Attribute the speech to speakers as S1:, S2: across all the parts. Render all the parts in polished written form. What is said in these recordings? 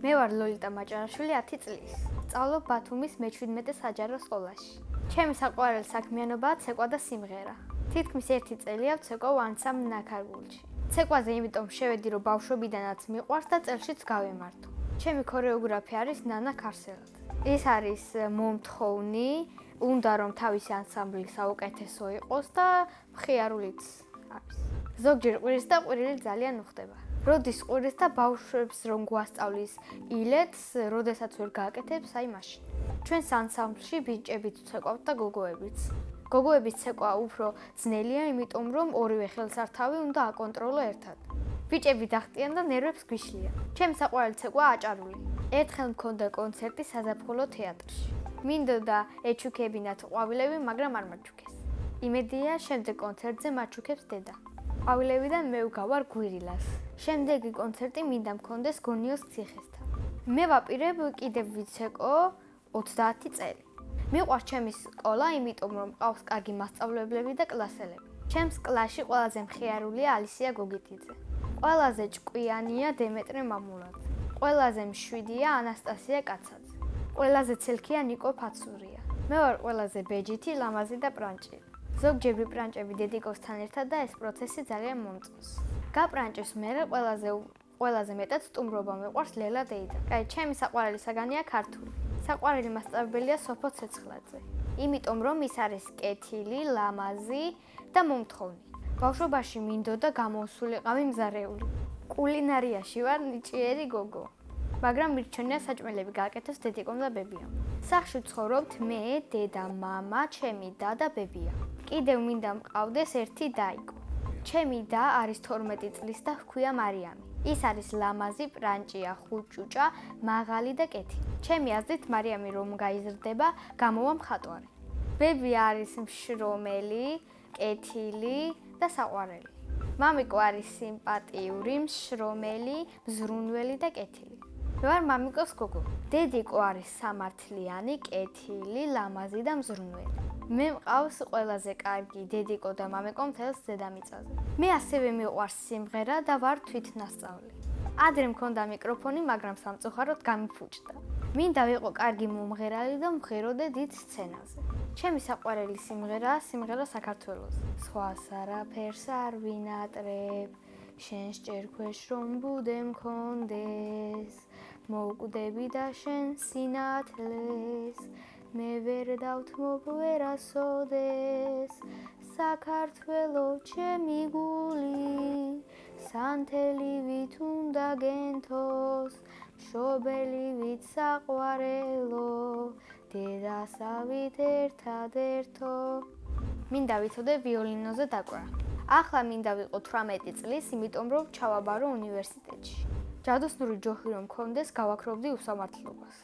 S1: მე ვარ ლოლიტა მაჭარაშვილი 10 წლის. სწავლობ ბათუმის მე-17 საჯარო სკოლაში. ჩემი საყვარელი საქმიანობაა ცეკვა და სიმღერა. თითქმის 1 წელია ვცეკვავ ანსამბლ ნაქარგულში. ცეკვაზე იმიტომ შევედი, რომ ბავშვობიდანაც მიყვარს და წელშიც გავემართო. ჩემი ქორეოგრაფი არის ნანა ქარსელაძე. ეს არის მომთხოვნი, უნდა რომ თავისი ანსამბლი საუკეთესო იყოს და მხიარულიც არის. ზოგჯერ ყვირის და ყვირილი ძალიან უხდება. როდის ყვირის და ბავშვებს რომ გვასწავლის ილეთს, როდესაც ვერ გააკეთებს, აი მაშინ. ჩვენს ანსამბლში ბიჭებიც ვცეკვავთ და გოგოებიც. გოგოების ცეკვა უფრო ძნელია, იმიტომ რომ ორივე ხელსართავი უნდა აკონტროლო ერთად. ბიჭები დახტიან და ნერვებს გვიშლიან. ჩემი საყვარელი ცეკვა აჭარული. ერთხელ მქონდა კონცერტი საზაფხულო თეატრში. მინდოდა ეჩუქებინათ ყვავილები, მაგრამ არ მაჩუქეს. იმედია, შემდეგ კონცერტზე მაჩუქებს დედა. ყვავილებიდან მე ვგავარ გვირილას. შემდეგი კონცერტი მინდა მქონდეს გონიოს ციხესთან. მე ვაპირებ კიდევ ვიცეკო 30 წელი. მიყვარს ჩემი სკოლა, იმიტომ რომ მყავს კარგი მასწავლებლები და კლასელები. ჩემს კლასში ყველაზე მხიარულია ალისია გოგიტიძე. ყველაზე ჭკვიანია დემეტრე მამულაძე. ყველაზე მშვიდია ანასტასია კაცაძე. ყველაზე ცელქია ნიკო ფაცურია. მე ვარ ყველაზე ბეჯითი, ლამაზი და პრანჭი. ზოგჯერ პრანჭები დედიკოსთან ერთად და ეს პროცესი ძალიან მომწონს. გაპრანჭის მერე ყველაზე მეტად სტუმრობა მეყვარს ლელა დეიდა. კაი, ჩემი საყვარელი საგანია ქართული. საყვარელი მასწავლებელია სოფო ცეცხლაძე. იმიტომ რომ ის არის კეთილი, ლამაზი და მომთხოვნი. ბავშვობაში მინდოდა გამოსულიყავი მზარეული. კულინარიაში ვარ ნიჭიერი გოგო. მაგრამ მირჩენია საჭმელები გააკეთოს დედიკომ და ბებიამ. სახლში ვცხოვრობთ მე, დედა, მამა, ჩემი და და ბებია. კიდევ მინდა მყავდეს ერთი დაიკო. ჩემი და არის 12 წლის და ჰქვია მარიამი. ის არის ლამაზი, პრანჭია, ხუჭუჭა, მაღალი და კეთილი. ჩემი აზრით მარიამი რომ გაიზრდება, გამოვა მხატვარი. ბები არის მშრომელი, კეთილი და საყვარელი. მამიკო არის სიმპათიური, მშრომელი, მზრუნველი და კეთილი. მე ვარ მამიკოს გოგო. დედიკო არის სამართლიანი, კეთილი, ლამაზი და მზრუნველი. მე მყავს ყველაზე კარგი დედიკო და მამიკო მთელს დედამიწაზე. მე ასევე მიყვარს სიმღერა და ვარ თვითნასწავლი. ადრე მქონდა მიკროფონი, მაგრამ სამწუხაროდ გამიფუჭდა. მინდა ვიყო კარგი მომღერალი და მღეროდე დიდ სცენაზე. ჩემი საყვარელი სიმღერაა სიმღერა საქართველოზე. სხვას არაფერს არ ვინატრებ, შენ სჭერქვეშ რომ ბუდე მქონდეს, მოვკვდები და შენ სინათლეს, მე ვერ დავთმობ ვერასოდეს, საქართველო ჩემი გული, სანთელივით უნდა გენთოს, მშობელივით საყვარელო, დედასავით ერთადერთო. მინდა ვიცოდე ვიოლინოზე დაკვრა. ახლა მინდა ვიყო 18 წლის, იმიტომ რომ ჩავაბარო უნივერსიტეტში. ჯადოსნური ჯოხი რომ მქონდეს, გავაქრობდი უსამართლობას.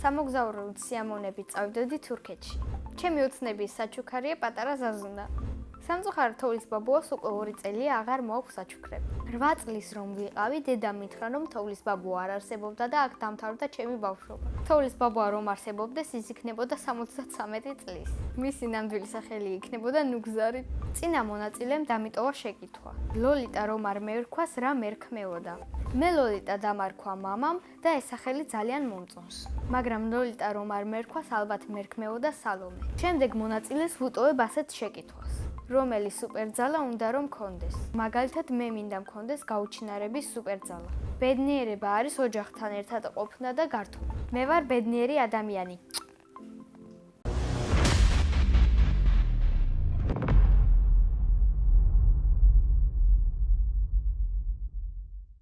S1: სამოგზაურო სიამოვნებით წავიდოდი თურქეთში. ჩემი ოცნების საჩუქარია პატარა ზაზუნა. სამწუხაროდ თოვლის ბაბუას უკვე 2 წელია აღარ მოაქვს საჩუქრები. 8 წლის რომ ვიყავი, დედამ მითხრა რომ თოვლის ბაბუა არ არსებობდა და აქ დამთავრდა ჩემი ბავშვობა. თოვლის ბაბუა რომ არსებობდეს, ის იქნებოდა 73 წლის. მისი ნამდვილი სახელი იქნებოდა ნუგზარი. წინა მონაწილემ დამიტოვა შეკითხვა. ლოლიტა რომ არ მერქვას, რა მერქმეოდა? მე ლოლიტა დამარქვა მამამ და ეს სახელი ძალიან მომწონს. მაგრამ ლოლიტა რომ არ მერქვას, ალბათ მერქმეოდა სალომე. შემდეგ მონაწილეს ვუტოვებ ასეთ შეკითხვას. რომელი სუპერძალა უნდა რომ მქონდეს? მაგალითად, მე მინდა მქონდეს გაუჩინარების სუპერძალა. ბედნიერება არის ოჯახთან ერთად ყოფნა და გართობა. მე ვარ ბედნიერი ადამიანი.